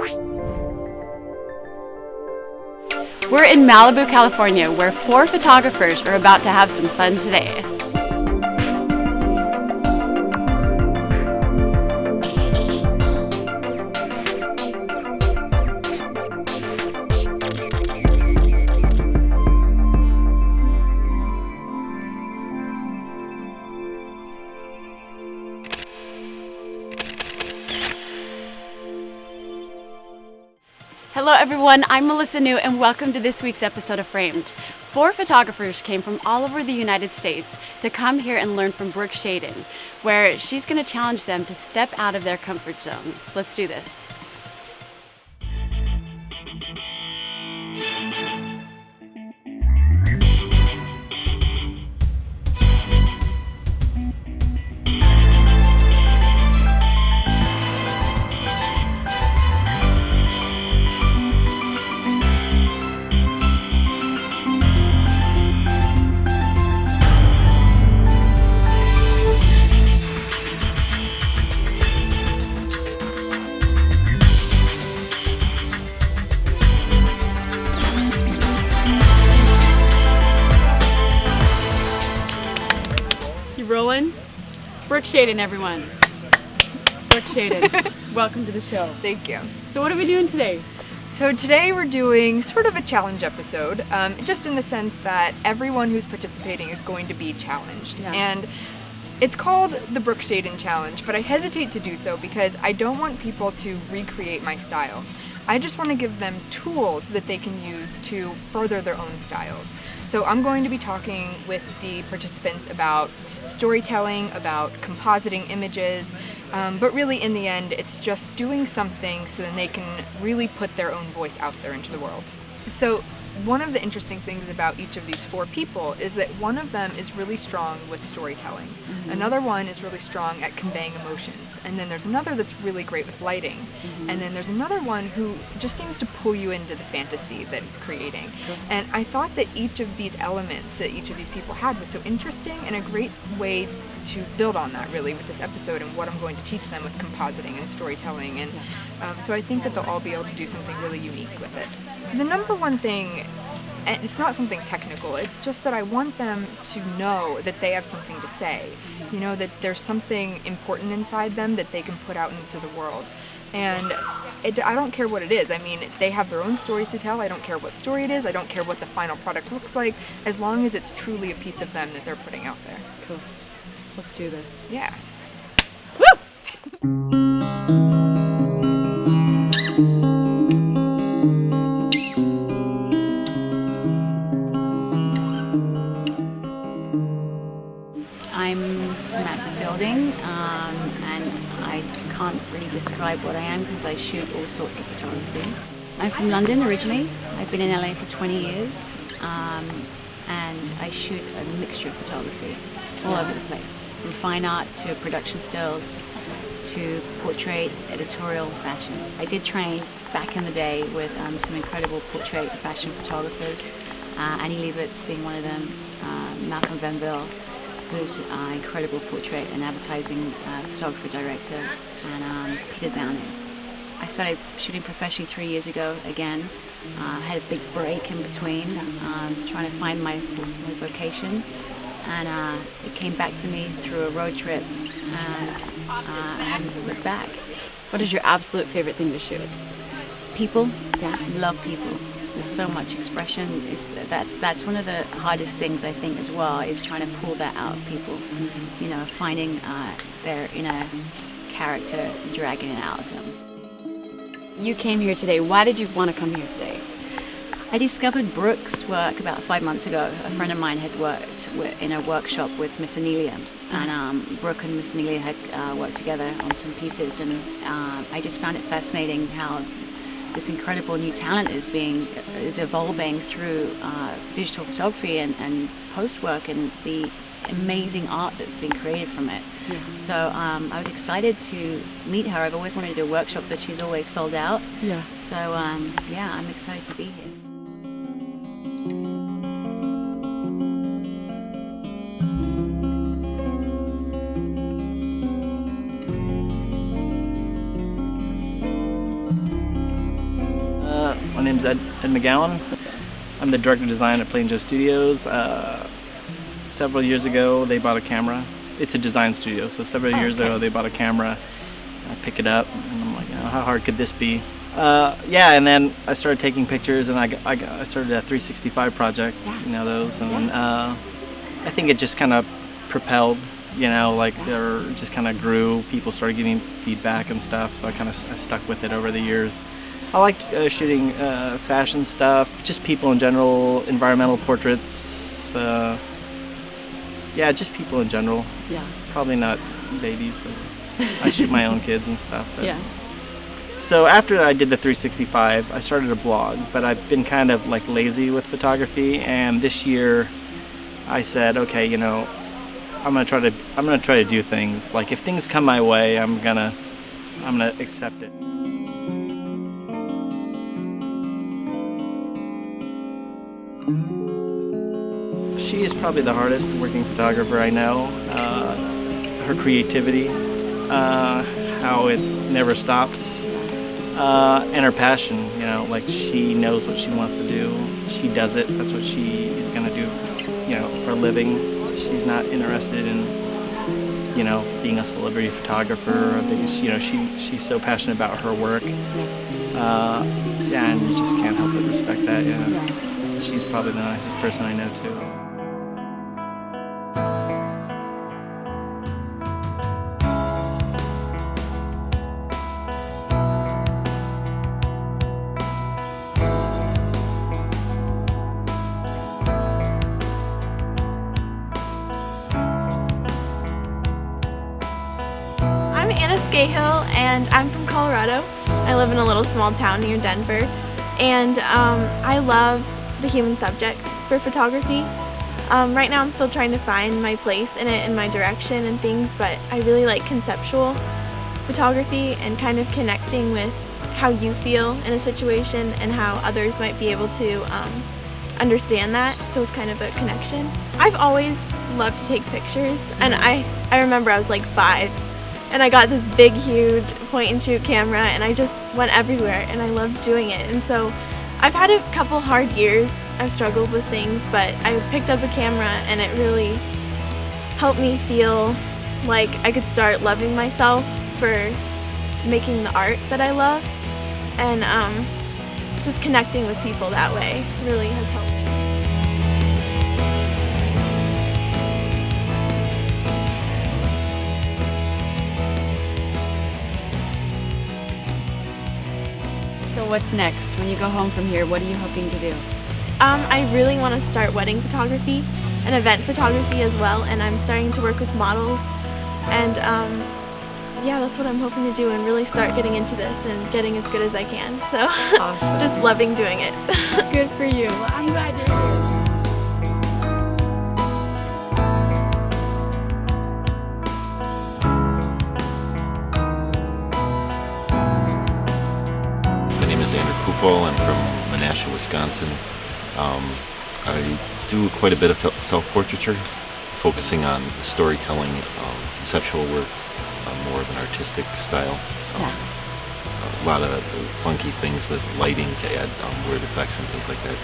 We're in Malibu, California, where 4 photographers are about to have some fun today. Hello everyone, I'm Melissa New and welcome to this week's episode of Framed. 4 photographers came from all over the United States to come here and learn from Brooke Shaden, where she's going to challenge them to step out of their comfort zone. Let's do this. Rolling? Brooke Shaden, everyone. Brooke Shaden, welcome to the show. Thank you. So what are we doing today? So today we're doing sort of a challenge episode, just in the sense that everyone who's participating is going to be challenged. Yeah. And it's called the Brooke Shaden Challenge, but I hesitate to do so because I don't want people to recreate my style. I just want to give them tools that they can use to further their own styles. So I'm going to be talking with the participants about storytelling, about compositing images, but really in the end it's just doing something so that they can really put their own voice out there into the world. So one of the interesting things about each of these 4 people is that one of them is really strong with storytelling. Mm-hmm. Another one is really strong at conveying emotions. And then there's another that's really great with lighting. Mm-hmm. And then there's another one who just seems to pull you into the fantasy that he's creating. Cool. And I thought that each of these elements that each of these people had was so interesting and a great way to build on that really with this episode and what I'm going to teach them with compositing and storytelling. And so I think that they'll all be able to do something really unique with it. The number one thing, and it's not something technical, it's just that I want them to know that they have something to say. You know, that there's something important inside them that they can put out into the world. And I don't care what it is. I mean, they have their own stories to tell. I don't care what story it is. I don't care what the final product looks like, as long as it's truly a piece of them that they're putting out there. Cool. Let's do this. Yeah. Woo! I'm Samantha Fielding, and I can't really describe what I am because I shoot all sorts of photography. I'm from London originally. I've been in LA for 20 years, and I shoot a mixture of photography all over the place, from fine art to production stills to portrait, editorial, fashion. I did train back in the day with some incredible portrait and fashion photographers, Annie Leibovitz being one of them, Malcolm Venville, who's an incredible portrait and advertising photographer director, and Peter Zauning. I started shooting professionally 3 years ago again. Had a big break in between, trying to find my vocation, and it came back to me through a road trip, and I haven't looked back. What is your absolute favorite thing to shoot? People. Yeah. Love people. There's so much expression. That's one of the hardest things I think as well, is trying to pull that out of people. Mm-hmm. You know, finding their inner character, dragging it out of them. You came here today. Why did you want to come here today? I discovered Brooke's work about 5 months ago. A friend of mine had worked in a workshop with Miss Anelia, and Brooke and Miss Anelia had worked together on some pieces, and I just found it fascinating how this incredible new talent is evolving through digital photography and post work, and the amazing art that's been created from it. Yeah. So I was excited to meet her. I've always wanted to do a workshop, but she's always sold out. Yeah. So I'm excited to be here. name's Ed McGowan. I'm the director of design at Plain Joe Studios. Several years ago, they bought a camera. It's a design studio, so several years ago, they bought a camera. I pick it up, and I'm like, how hard could this be? And then I started taking pictures, and I started a 365 project, those, and I think it just kind of propelled, or just kind of grew. People started giving feedback and stuff, so I stuck with it over the years. I like shooting fashion stuff, just people in general, environmental portraits, just people in general. Yeah. Probably not babies, but I shoot my own kids and stuff. But. Yeah. So after I did the 365, I started a blog, but I've been kind of like lazy with photography, and this year I said, okay, I'm gonna try to do things. Like if things come my way, I'm gonna accept it. She is probably the hardest working photographer I know. Her creativity, how it never stops, and her passion. Like she knows what she wants to do. She does it. That's what she is gonna do. For a living. She's not interested in, being a celebrity photographer. She's so passionate about her work. And you just can't help but respect that. Yeah. She's probably the nicest person I know too. And I'm from Colorado. I live in a little small town near Denver, and I love the human subject for photography. Right now I'm still trying to find my place in it and my direction and things, but I really like conceptual photography and kind of connecting with how you feel in a situation and how others might be able to understand that, so it's kind of a connection. I've always loved to take pictures, and I remember I was like 5 and I got this big huge point and shoot camera, and I just went everywhere and I loved doing it. And so I've had a couple hard years. I've struggled with things, but I picked up a camera and it really helped me feel like I could start loving myself for making the art that I love, and just connecting with people that way really has helped me. So what's next? When you go home from here, what are you hoping to do? I really want to start wedding photography and event photography as well, and I'm starting to work with models, and that's what I'm hoping to do, and really start getting into this and getting as good as I can. So awesome. Just loving doing it. Good for you. I'm glad you're here. I'm from Menasha, Wisconsin. I do quite a bit of self-portraiture, focusing on storytelling, conceptual work, more of an artistic style. A lot of funky things with lighting to add weird effects and things like that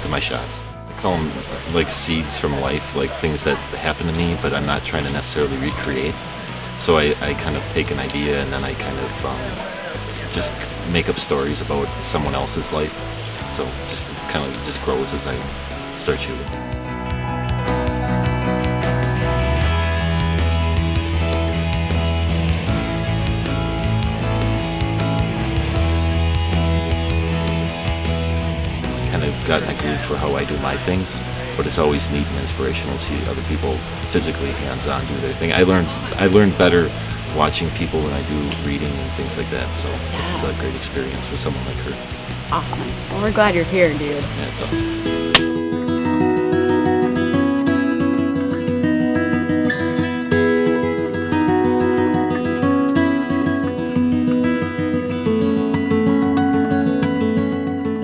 to my shots. I call them like seeds from life, like things that happen to me, but I'm not trying to necessarily recreate. So I kind of take an idea and then I kind of just make up stories about someone else's life. So it's kind of just grows as I start shooting. Kind of gotten a groove for how I do my things, but it's always neat and inspirational to see other people physically hands-on do their thing. I learned better watching people than I do reading and things like that, so this is a great experience with someone like her. Awesome. Well, we're glad you're here, dude. Yeah, it's awesome.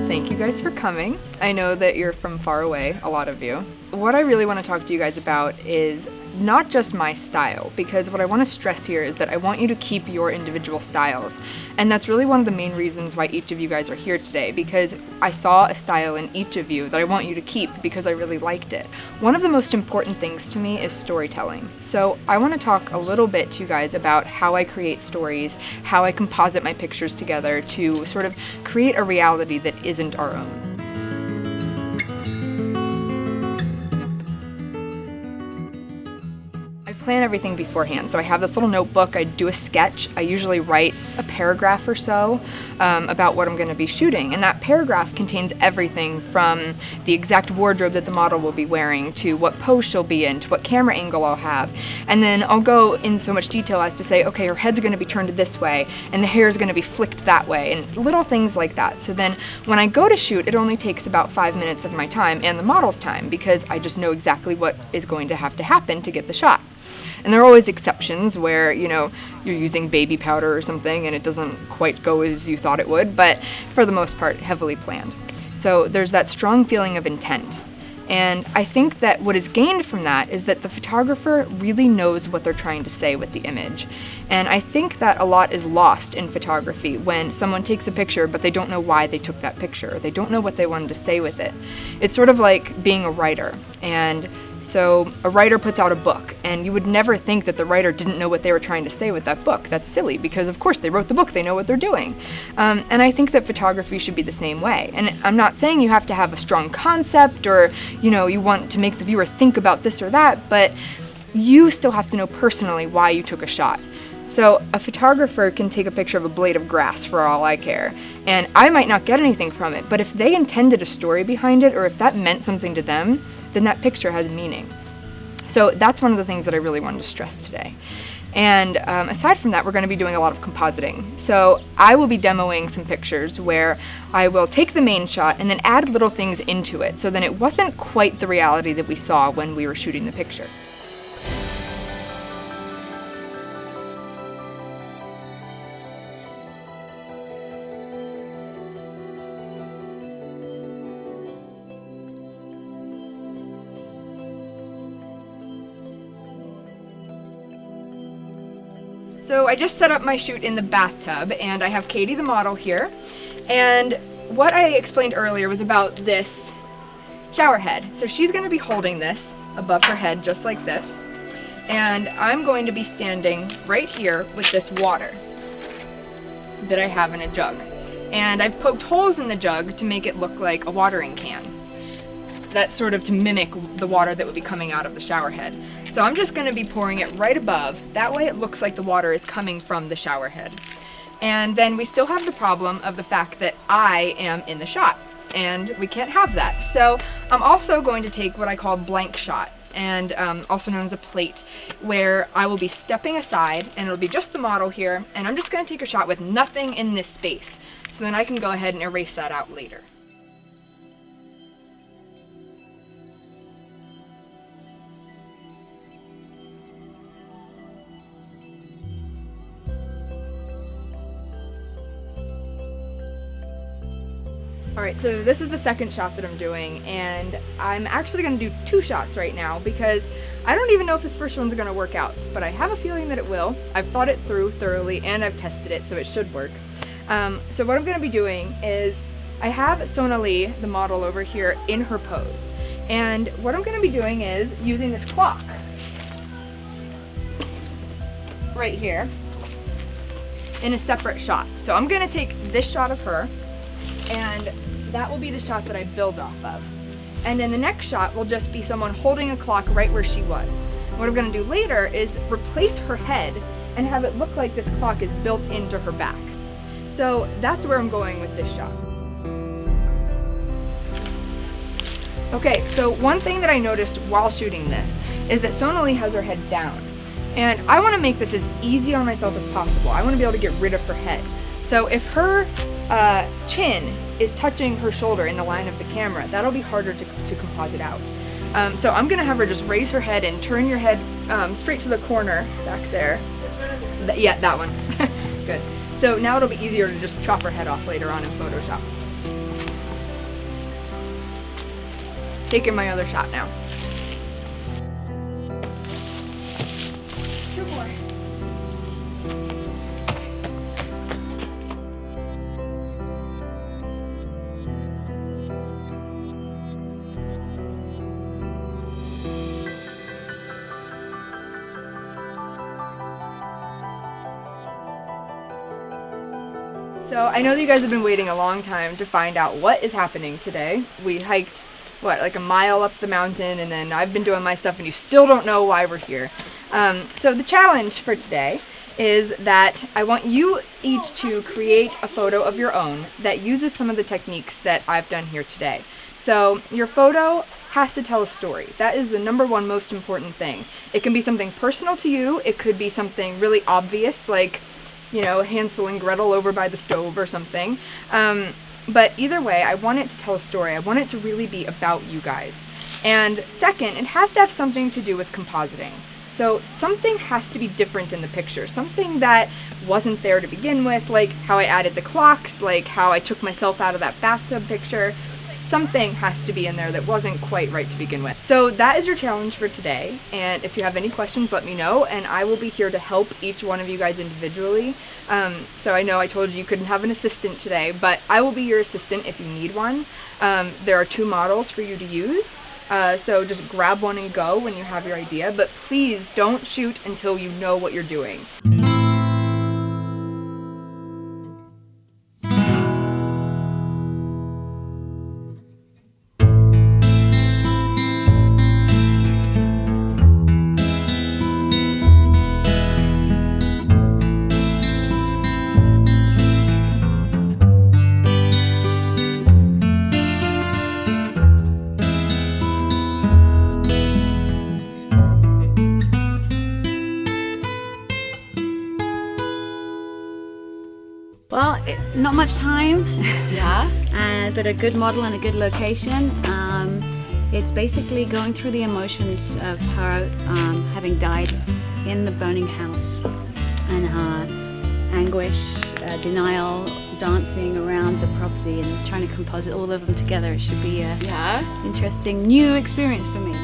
Thank you guys for coming. I know that you're from far away, a lot of you. What I really want to talk to you guys about is not just my style, because what I want to stress here is that I want you to keep your individual styles. And that's really one of the main reasons why each of you guys are here today, because I saw a style in each of you that I want you to keep because I really liked it. One of the most important things to me is storytelling. So I want to talk a little bit to you guys about how I create stories, how I composite my pictures together to sort of create a reality that isn't our own. Plan everything beforehand. So I have this little notebook, I do a sketch, I usually write a paragraph or so about what I'm going to be shooting, and that paragraph contains everything from the exact wardrobe that the model will be wearing, to what pose she'll be in, to what camera angle I'll have, and then I'll go in so much detail as to say, okay, her head's going to be turned this way, and the hair is going to be flicked that way, and little things like that. So then when I go to shoot, it only takes about 5 minutes of my time and the model's time, because I just know exactly what is going to have to happen to get the shot. And there are always exceptions where, you know, you're using baby powder or something and it doesn't quite go as you thought it would, but for the most part, heavily planned. So there's that strong feeling of intent. And I think that what is gained from that is that the photographer really knows what they're trying to say with the image. And I think that a lot is lost in photography when someone takes a picture but they don't know why they took that picture, or they don't know what they wanted to say with it. It's sort of like being a writer. And so a writer puts out a book, and you would never think that the writer didn't know what they were trying to say with that book. That's silly, because of course they wrote the book, they know what they're doing. And I think that photography should be the same way. And I'm not saying you have to have a strong concept, or you want to make the viewer think about this or that, but you still have to know personally why you took a shot. So a photographer can take a picture of a blade of grass for all I care, and I might not get anything from it, but if they intended a story behind it, or if that meant something to them, then that picture has meaning. So that's one of the things that I really wanted to stress today. And aside from that, we're going to be doing a lot of compositing. So I will be demoing some pictures where I will take the main shot and then add little things into it, so then it wasn't quite the reality that we saw when we were shooting the picture. So I just set up my shoot in the bathtub, and I have Katie the model here. And what I explained earlier was about this shower head. So she's going to be holding this above her head just like this. And I'm going to be standing right here with this water that I have in a jug. And I've poked holes in the jug to make it look like a watering can. That's sort of to mimic the water that would be coming out of the shower head. So I'm just going to be pouring it right above. That way it looks like the water is coming from the shower head. And then we still have the problem of the fact that I am in the shot, and we can't have that. So I'm also going to take what I call blank shot, and also known as a plate, where I will be stepping aside, and it'll be just the model here, and I'm just going to take a shot with nothing in this space, so then I can go ahead and erase that out later. Alright, so this is the second shot that I'm doing, and I'm actually going to do 2 shots right now because I don't even know if this first one's going to work out, but I have a feeling that it will. I've thought it through thoroughly and I've tested it, so it should work. So what I'm going to be doing is I have Sonali, the model, over here in her pose, and what I'm going to be doing is using this clock right here in a separate shot. So I'm going to take this shot of her, and that will be the shot that I build off of. And then the next shot will just be someone holding a clock right where she was. What I'm going to do later is replace her head and have it look like this clock is built into her back. So that's where I'm going with this shot. Okay, so one thing that I noticed while shooting this is that Sonali has her head down. And I want to make this as easy on myself as possible. I want to be able to get rid of her head. So if her chin is touching her shoulder in the line of the camera, that'll be harder to composite out. So I'm gonna have her just raise her head and turn your head straight to the corner back there. Yeah, that one. Good. So now it'll be easier to just chop her head off later on in Photoshop. Taking my other shot now. 2 more. So I know that you guys have been waiting a long time to find out what is happening today. We hiked, like a mile up the mountain, and then I've been doing my stuff, and you still don't know why we're here. So the challenge for today is that I want you each to create a photo of your own that uses some of the techniques that I've done here today. So your photo has to tell a story. That is the number one most important thing. It can be something personal to you. It could be something really obvious, like, Hansel and Gretel over by the stove or something. But either way, I want it to tell a story. I want it to really be about you guys. And second, it has to have something to do with compositing. So something has to be different in the picture, something that wasn't there to begin with, like how I added the clocks, like how I took myself out of that bathtub picture. Something has to be in there that wasn't quite right to begin with. So that is your challenge for today. And if you have any questions, let me know, and I will be here to help each one of you guys individually. So I know I told you couldn't have an assistant today, but I will be your assistant if you need one. There are 2 models for you to use. So just grab one and go when you have your idea, but please don't shoot until you know what you're doing. Well, not much time. Yeah. But a good model and a good location. It's basically going through the emotions of her having died in the burning house, and her anguish, denial, dancing around the property, and trying to composite all of them together. It should be a interesting new experience for me.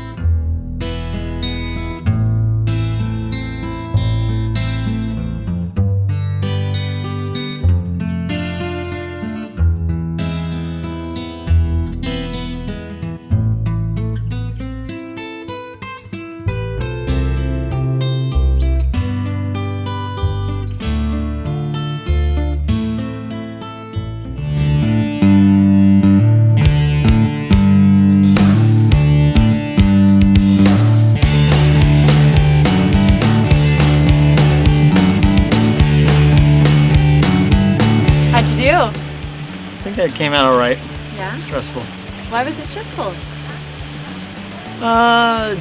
I think it came out all right. Yeah? Stressful. Why was it stressful?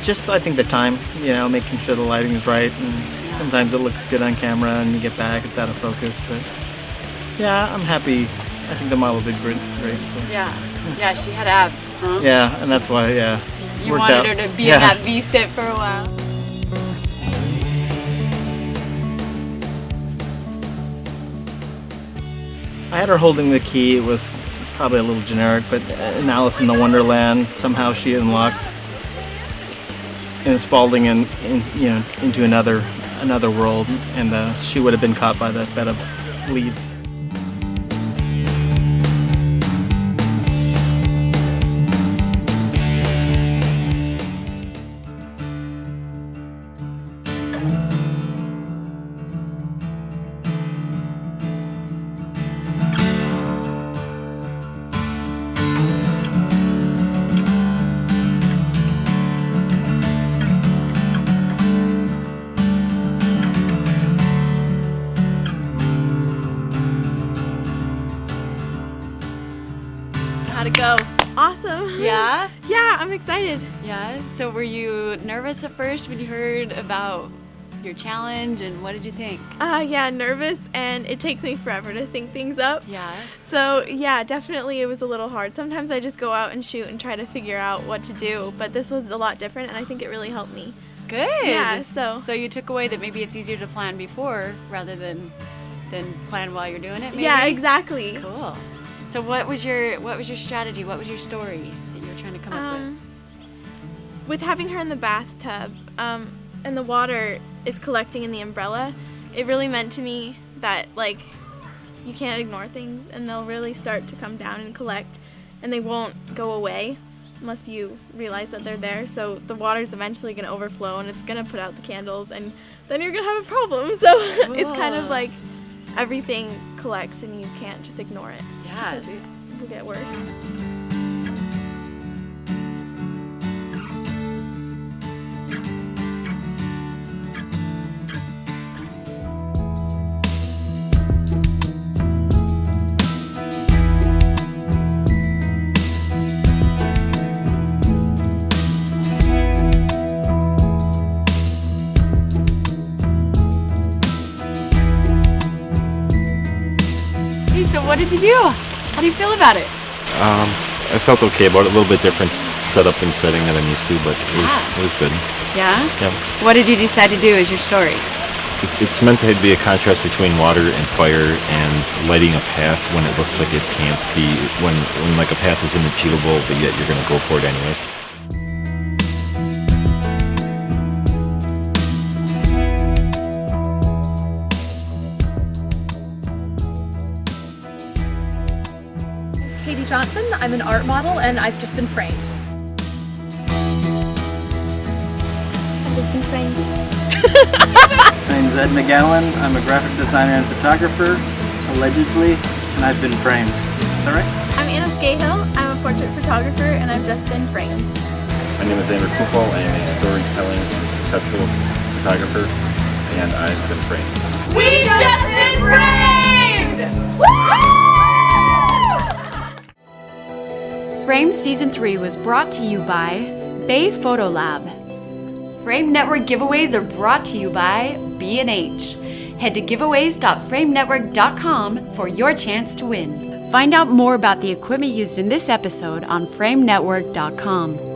Just I think the time, making sure the lighting is right, and sometimes it looks good on camera and you get back, it's out of focus, but yeah, I'm happy. I think the model did great, so. Yeah, she had abs, huh? Yeah, and that's why, You worked wanted out. her to be in that V-sit for a while. I had her holding the key. It was probably a little generic, but in Alice in the Wonderland, somehow she unlocked and is falling into another world, and she would have been caught by that bed of leaves. How'd it go? Awesome. Yeah? Yeah, I'm excited. Yeah. So were you nervous at first when you heard about your challenge, and what did you think? Yeah, nervous, and it takes me forever to think things up. Yeah. So yeah, definitely it was a little hard. Sometimes I just go out and shoot and try to figure out what to do, but this was a lot different, and I think it really helped me. Good. Yeah, so you took away that maybe it's easier to plan before rather than plan while you're doing it, maybe? Yeah, exactly. Cool. So what was your strategy? What was your story that you were trying to come up with? With having her in the bathtub, and the water is collecting in the umbrella, it really meant to me that, like, you can't ignore things, and they'll really start to come down and collect, and they won't go away unless you realize that they're there. So the water's eventually going to overflow, and it's going to put out the candles, and then you're going to have a problem. So it's kind of like everything collects, and you can't just ignore it. Yeah. Because it will get worse. So what did you do? How do you feel about it? I felt okay about it. A little bit different setup and setting that I'm used to, but it was good. Yeah? Yeah. What did you decide to do as your story? It's meant to be a contrast between water and fire and lighting a path when it looks like it can't be, when like a path is inachievable, but yet you're going to go for it anyways. Johnson. I'm an art model and I've just been framed. I've just been framed. My name is Ed McGowan. I'm a graphic designer and photographer, allegedly, and I've been framed. Is that right? I'm Anna Scahill. I'm a portrait photographer, and I've just been framed. My name is Andrew Kufel. I am a storytelling conceptual photographer, and I've been framed. We've just been framed! Frame Season 3 was brought to you by Bay Photo Lab. Frame Network giveaways are brought to you by B&H. Head to giveaways.framenetwork.com for your chance to win. Find out more about the equipment used in this episode on framenetwork.com.